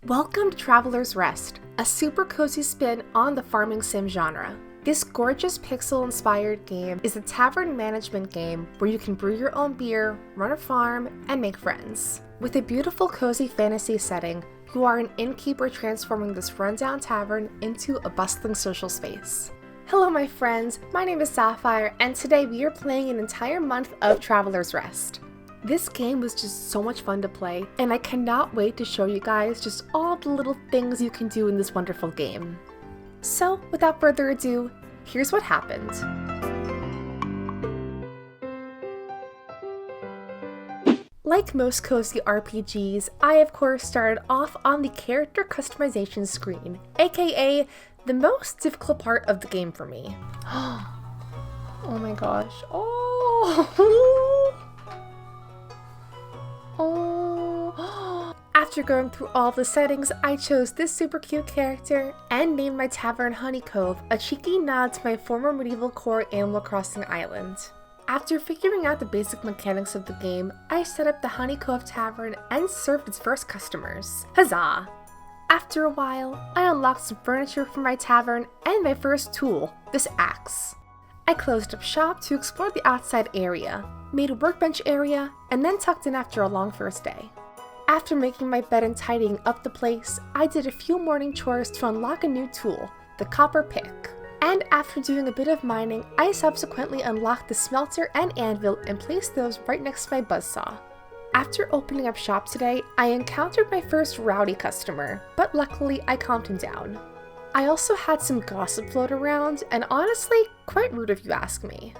Welcome to Traveler's Rest, a super cozy spin on the farming sim genre. This gorgeous pixel-inspired game is a tavern management game where you can brew your own beer, run a farm, and make friends. With a beautiful cozy fantasy setting, you are an innkeeper transforming this rundown tavern into a bustling social space. Hello my friends, my name is Sapphire, and today we are playing an entire month of Traveler's Rest. This game was just so much fun to play, and I cannot wait to show you guys just all the little things you can do in this wonderful game. So, without further ado, here's what happened. Like most cozy RPGs, I of course started off on the character customization screen, aka the most difficult part of the game for me. Oh my gosh, After going through all the settings, I chose this super cute character and named my tavern Honey Cove, a cheeky nod to my former medieval core Animal Crossing island. After figuring out the basic mechanics of the game, I set up the Honey Cove Tavern and served its first customers. Huzzah! After a while, I unlocked some furniture for my tavern and my first tool, this axe. I closed up shop to explore the outside area, made a workbench area, and then tucked in after a long first day. After making my bed and tidying up the place, I did a few morning chores to unlock a new tool, the copper pick. And after doing a bit of mining, I subsequently unlocked the smelter and anvil and placed those right next to my buzzsaw. After opening up shop today, I encountered my first rowdy customer, but luckily I calmed him down. I also had some gossip float around, and honestly, quite rude if you ask me.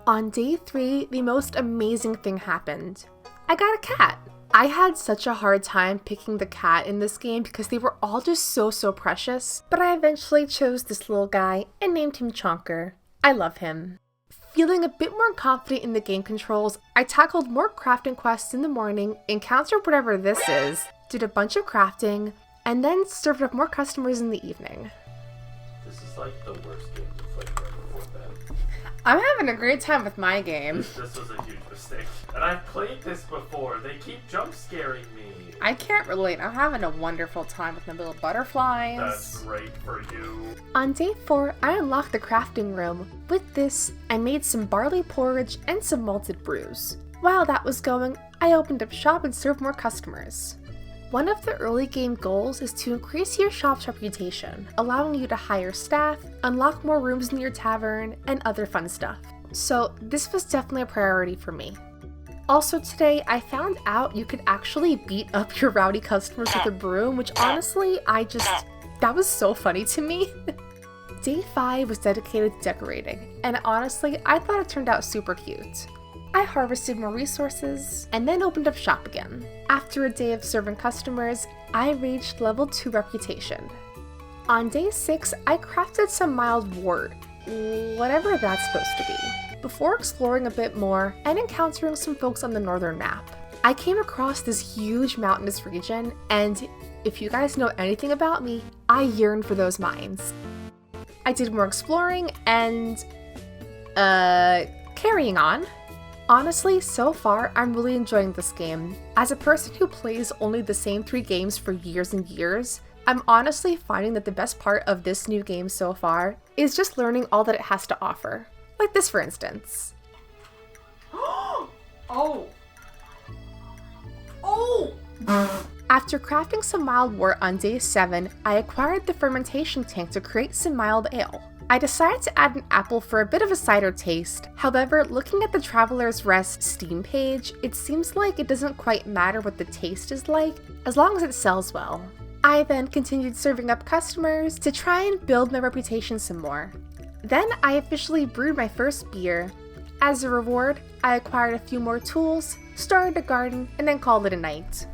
On day 3, the most amazing thing happened. I got a cat! I had such a hard time picking the cat in this game because they were all just so precious, but I eventually chose this little guy and named him Chonker. I love him. Feeling a bit more confident in the game controls, I tackled more crafting quests in the morning, encountered whatever this is, did a bunch of crafting, and then served up more customers in the evening. This is like the worst game to play right before bed. I'm having a great time with my game. This was a huge mistake. And I've played this before. They keep jump scaring me. I can't relate. I'm having a wonderful time with my little butterflies. That's great for you. On day 4, I unlocked the crafting room. With this, I made some barley porridge and some malted brews. While that was going, I opened up shop and served more customers. One of the early game goals is to increase your shop's reputation, allowing you to hire staff, unlock more rooms in your tavern, and other fun stuff. So this was definitely a priority for me. Also today, I found out you could actually beat up your rowdy customers with a broom, which honestly, that was so funny to me. Day 5 was dedicated to decorating, and honestly, I thought it turned out super cute. I harvested more resources, and then opened up shop again. After a day of serving customers, I reached level 2 reputation. On day 6, I crafted some mild wort, whatever that's supposed to be. Before exploring a bit more and encountering some folks on the northern map, I came across this huge mountainous region, and if you guys know anything about me, I yearn for those mines. I did more exploring and, carrying on. Honestly, so far, I'm really enjoying this game. As a person who plays only the same 3 games for years and years, I'm honestly finding that the best part of this new game so far is just learning all that it has to offer. Like this, for instance. After crafting some mild wort on day 7, I acquired the fermentation tank to create some mild ale. I decided to add an apple for a bit of a cider taste. However, looking at the Traveler's Rest Steam page, it seems like it doesn't quite matter what the taste is like, as long as it sells well. I then continued serving up customers to try and build my reputation some more. Then I officially brewed my first beer. As a reward, I acquired a few more tools, started a garden, and then called it a night.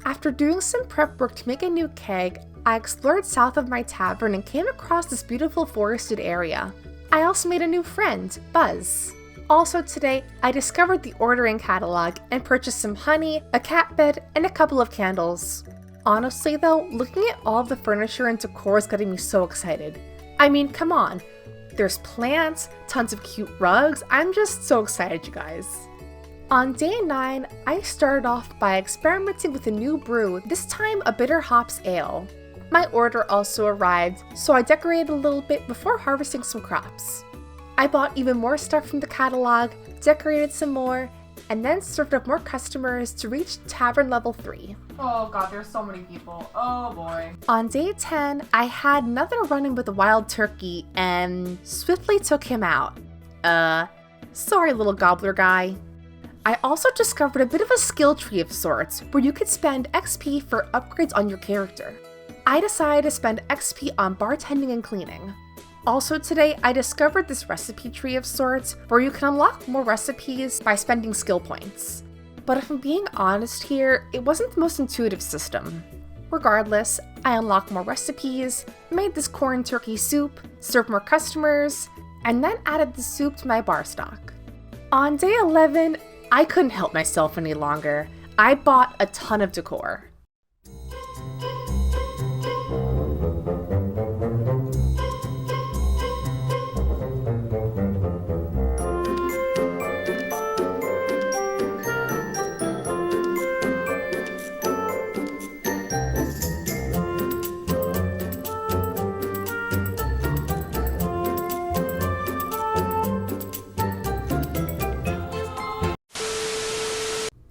After doing some prep work to make a new keg, I explored south of my tavern and came across this beautiful forested area. I also made a new friend, Buzz. Also today, I discovered the ordering catalog and purchased some honey, a cat bed, and a couple of candles. Honestly though, looking at all of the furniture and decor is getting me so excited. I mean, come on. There's plants, tons of cute rugs. I'm just so excited, you guys. On day 9, I started off by experimenting with a new brew, this time a bitter hops ale. My order also arrived, so I decorated a little bit before harvesting some crops. I bought even more stuff from the catalog, decorated some more, and then served up more customers to reach Tavern level 3. Oh god, there's so many people. Oh boy. On day 10, I had another run-in with a wild turkey and swiftly took him out. Sorry little gobbler guy. I also discovered a bit of a skill tree of sorts, where you could spend XP for upgrades on your character. I decided to spend XP on bartending and cleaning. Also today, I discovered this recipe tree of sorts, where you can unlock more recipes by spending skill points. But if I'm being honest here, it wasn't the most intuitive system. Regardless, I unlocked more recipes, made this corn turkey soup, served more customers, and then added the soup to my bar stock. On day 11, I couldn't help myself any longer. I bought a ton of decor.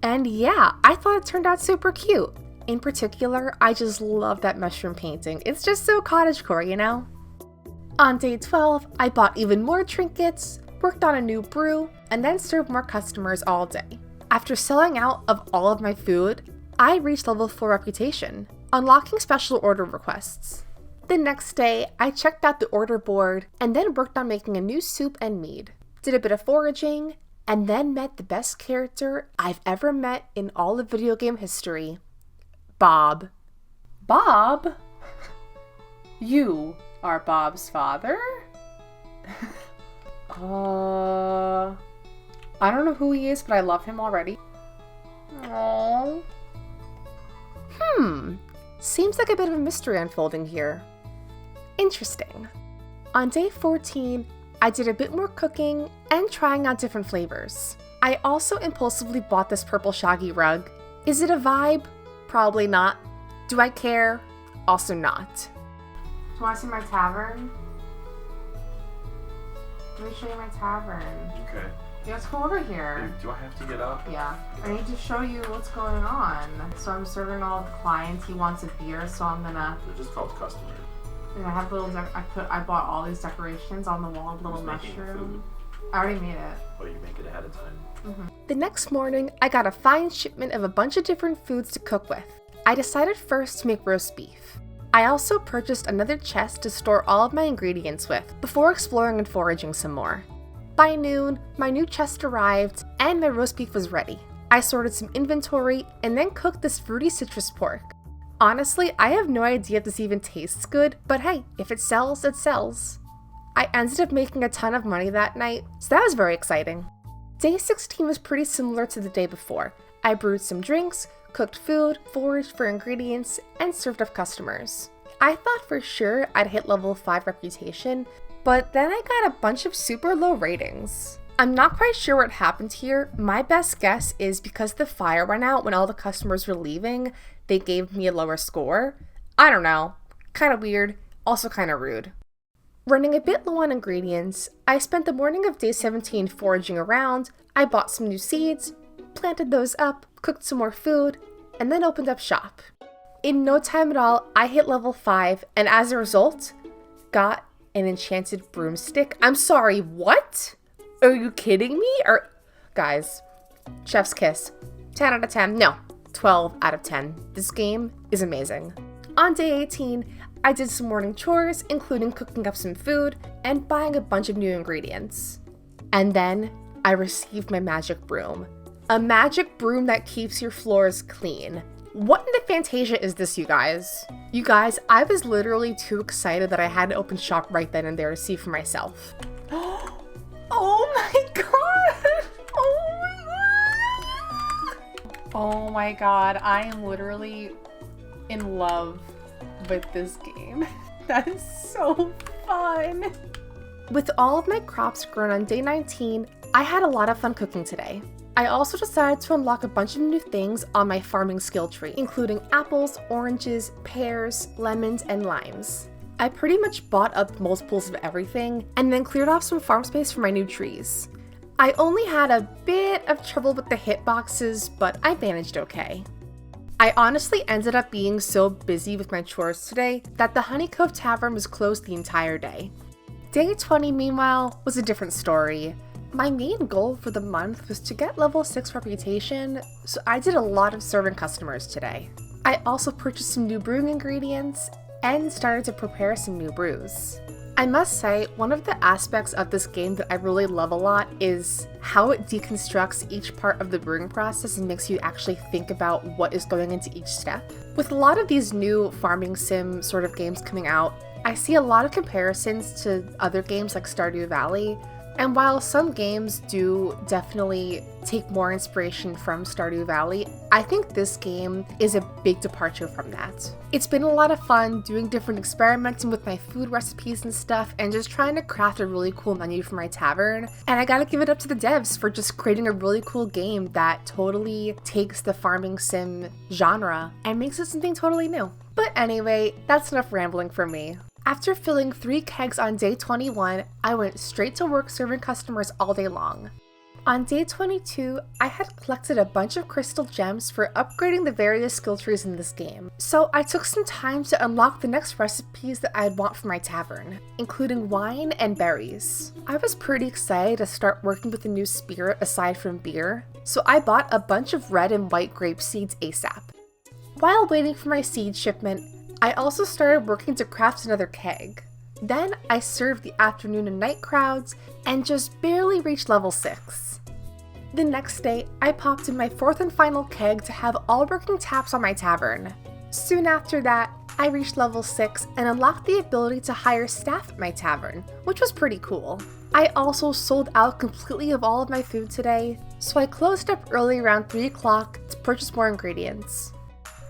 And yeah, I thought it turned out super cute. In particular, I just love that mushroom painting. It's just so cottagecore, you know? On day 12, I bought even more trinkets, worked on a new brew, and then served more customers all day. After selling out of all of my food, I reached level 4 reputation, unlocking special order requests. The next day, I checked out the order board and then worked on making a new soup and mead. Did a bit of foraging, and then met the best character I've ever met in all of video game history. Bob. Bob? You are Bob's father? I don't know who he is, but I love him already. Aww. Seems like a bit of a mystery unfolding here. Interesting. On day 14, I did a bit more cooking and trying out different flavors. I also impulsively bought this purple shaggy rug. Is it a vibe? Probably not. Do I care? Also not. Do you want to see my tavern? Let me show you my tavern. Okay. Yeah, let's go over here. Do I have to get up? Yeah. I need to show you what's going on. So I'm serving all the clients. He wants a beer, so I'm gonna... They're just called customers. And I have little... I bought all these decorations on the wall, little mushroom. I already made it. Oh, you make it ahead of time. Mm-hmm. The next morning, I got a fine shipment of a bunch of different foods to cook with. I decided first to make roast beef. I also purchased another chest to store all of my ingredients with, before exploring and foraging some more. By noon, my new chest arrived, and my roast beef was ready. I sorted some inventory, and then cooked this fruity citrus pork. Honestly, I have no idea if this even tastes good, but hey, if it sells, it sells. I ended up making a ton of money that night, so that was very exciting. Day 16 was pretty similar to the day before. I brewed some drinks, cooked food, foraged for ingredients, and served up customers. I thought for sure I'd hit level 5 reputation, but then I got a bunch of super low ratings. I'm not quite sure what happened here. My best guess is because the fire went out when all the customers were leaving, they gave me a lower score. I don't know. Kinda weird, also kinda rude. Running a bit low on ingredients, I spent the morning of day 17 foraging around. I bought some new seeds, planted those up, cooked some more food, and then opened up shop. In no time at all, I hit level 5, and as a result, got an enchanted broomstick. I'm sorry, what? Are you kidding me? Guys, chef's kiss. 10 out of 10. No, 12 out of 10. This game is amazing. On day 18, I did some morning chores, including cooking up some food and buying a bunch of new ingredients. And then I received my magic broom. A magic broom that keeps your floors clean. What in the Fantasia is this, you guys? You guys, I was literally too excited that I had to open shop right then and there to see for myself. Oh my god! Oh my god! Oh my god, I am literally in love with this game. That is so fun! With all of my crops grown on day 19, I had a lot of fun cooking today. I also decided to unlock a bunch of new things on my farming skill tree, including apples, oranges, pears, lemons, and limes. I pretty much bought up multiples of everything, and then cleared off some farm space for my new trees. I only had a bit of trouble with the hitboxes, but I managed okay. I honestly ended up being so busy with my chores today that the Honey Cove Tavern was closed the entire day. Day 20, meanwhile, was a different story. My main goal for the month was to get level 6 reputation, so I did a lot of serving customers today. I also purchased some new brewing ingredients and started to prepare some new brews. I must say, one of the aspects of this game that I really love a lot is how it deconstructs each part of the brewing process and makes you actually think about what is going into each step. With a lot of these new farming sim sort of games coming out, I see a lot of comparisons to other games like Stardew Valley. And while some games do definitely take more inspiration from Stardew Valley, I think this game is a big departure from that. It's been a lot of fun doing different experimenting with my food recipes and stuff, and just trying to craft a really cool menu for my tavern. And I gotta give it up to the devs for just creating a really cool game that totally takes the farming sim genre and makes it something totally new. But anyway, that's enough rambling for me. After filling 3 kegs on day 21, I went straight to work serving customers all day long. On day 22, I had collected a bunch of crystal gems for upgrading the various skill trees in this game, so I took some time to unlock the next recipes that I'd want for my tavern, including wine and berries. I was pretty excited to start working with a new spirit aside from beer, so I bought a bunch of red and white grape seeds ASAP. While waiting for my seed shipment, I also started working to craft another keg. Then I served the afternoon and night crowds and just barely reached level 6. The next day, I popped in my 4th and final keg to have all working taps on my tavern. Soon after that, I reached level 6 and unlocked the ability to hire staff at my tavern, which was pretty cool. I also sold out completely of all of my food today, so I closed up early around 3 o'clock to purchase more ingredients.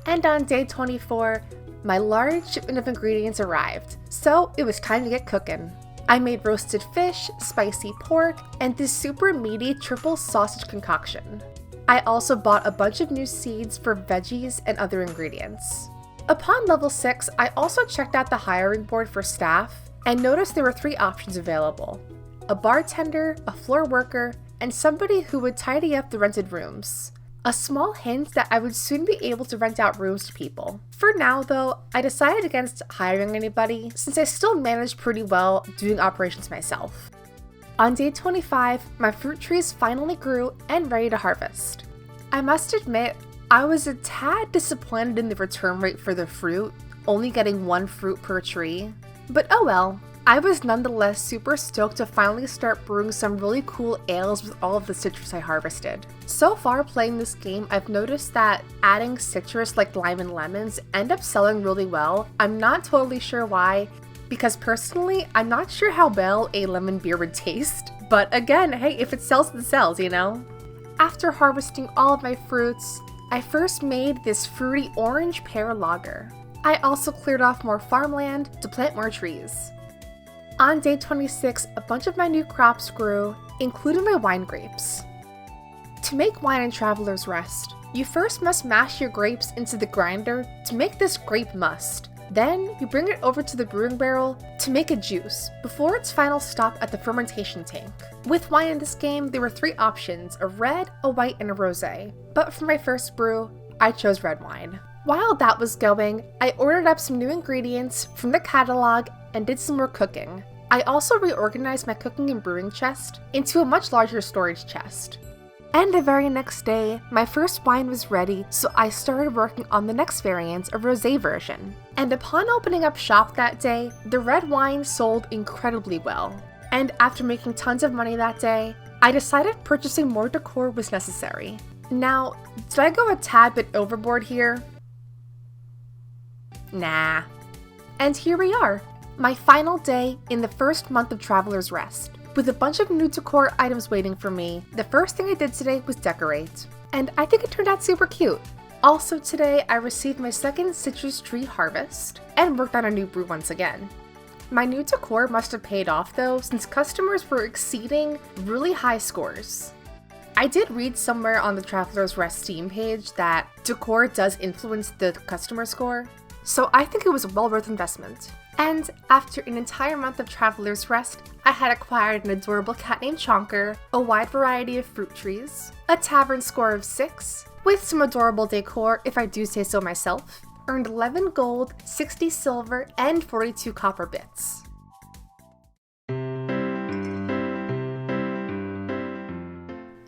And on day 24, my large shipment of ingredients arrived, so it was time to get cooking. I made roasted fish, spicy pork, and this super meaty triple sausage concoction. I also bought a bunch of new seeds for veggies and other ingredients. Upon level 6, I also checked out the hiring board for staff and noticed there were 3 options available: a bartender, a floor worker, and somebody who would tidy up the rented rooms. A small hint that I would soon be able to rent out rooms to people. For now though, I decided against hiring anybody since I still managed pretty well doing operations myself. On day 25, my fruit trees finally grew and ready to harvest. I must admit, I was a tad disappointed in the return rate for the fruit, only getting 1 fruit per tree. But oh well. I was nonetheless super stoked to finally start brewing some really cool ales with all of the citrus I harvested. So far playing this game, I've noticed that adding citrus like lime and lemons end up selling really well. I'm not totally sure why, because personally, I'm not sure how well a lemon beer would taste. But again, hey, if it sells, it sells, you know? After harvesting all of my fruits, I first made this fruity orange pear lager. I also cleared off more farmland to plant more trees. On day 26, a bunch of my new crops grew, including my wine grapes. To make wine in Traveler's Rest, you first must mash your grapes into the grinder to make this grape must. Then, you bring it over to the brewing barrel to make a juice, before its final stop at the fermentation tank. With wine in this game, there were 3 options: a red, a white, and a rosé. But for my first brew, I chose red wine. While that was going, I ordered up some new ingredients from the catalog and did some more cooking. I also reorganized my cooking and brewing chest into a much larger storage chest. And the very next day, my first wine was ready, so I started working on the next variant, a rosé version. And upon opening up shop that day, the red wine sold incredibly well. And after making tons of money that day, I decided purchasing more decor was necessary. Now, did I go a tad bit overboard here? Nah. And here we are, my final day in the first month of Traveler's Rest. With a bunch of new decor items waiting for me, the first thing I did today was decorate. And I think it turned out super cute. Also today, I received my 2nd citrus tree harvest and worked on a new brew once again. My new decor must have paid off though, since customers were exceeding really high scores. I did read somewhere on the Traveler's Rest Steam page that decor does influence the customer score, so I think it was a well worth investment. And after an entire month of Traveler's Rest, I had acquired an adorable cat named Chonker, a wide variety of fruit trees, a tavern score of 6, with some adorable decor if I do say so myself, earned 11 gold, 60 silver, and 42 copper bits.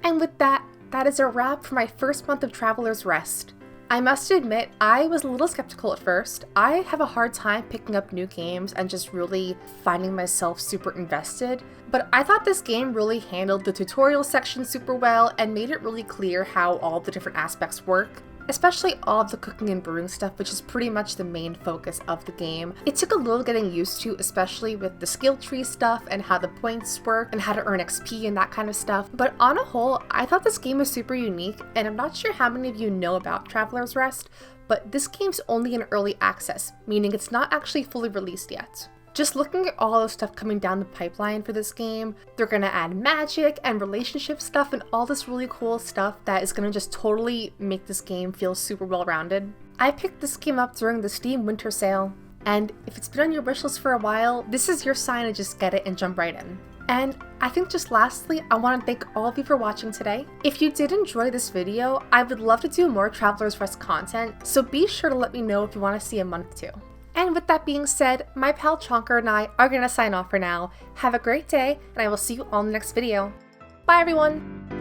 And with that, that is a wrap for my first month of Traveler's Rest. I must admit, I was a little skeptical at first. I have a hard time picking up new games and just really finding myself super invested, but I thought this game really handled the tutorial section super well and made it really clear how all the different aspects work. Especially all of the cooking and brewing stuff, which is pretty much the main focus of the game. It took a little getting used to, especially with the skill tree stuff and how the points work and how to earn XP and that kind of stuff. But on a whole, I thought this game was super unique, and I'm not sure how many of you know about Traveler's Rest, but this game's only in early access, meaning it's not actually fully released yet. Just looking at all the stuff coming down the pipeline for this game, they're gonna add magic and relationship stuff and all this really cool stuff that is gonna just totally make this game feel super well-rounded. I picked this game up during the Steam Winter Sale, and if it's been on your wishlist for a while, this is your sign to just get it and jump right in. And I think just lastly, I want to thank all of you for watching today. If you did enjoy this video, I would love to do more Traveler's Rest content, so be sure to let me know if you want to see a month too. And with that being said, my pal Chonker and I are going to sign off for now. Have a great day, and I will see you all in the next video. Bye everyone!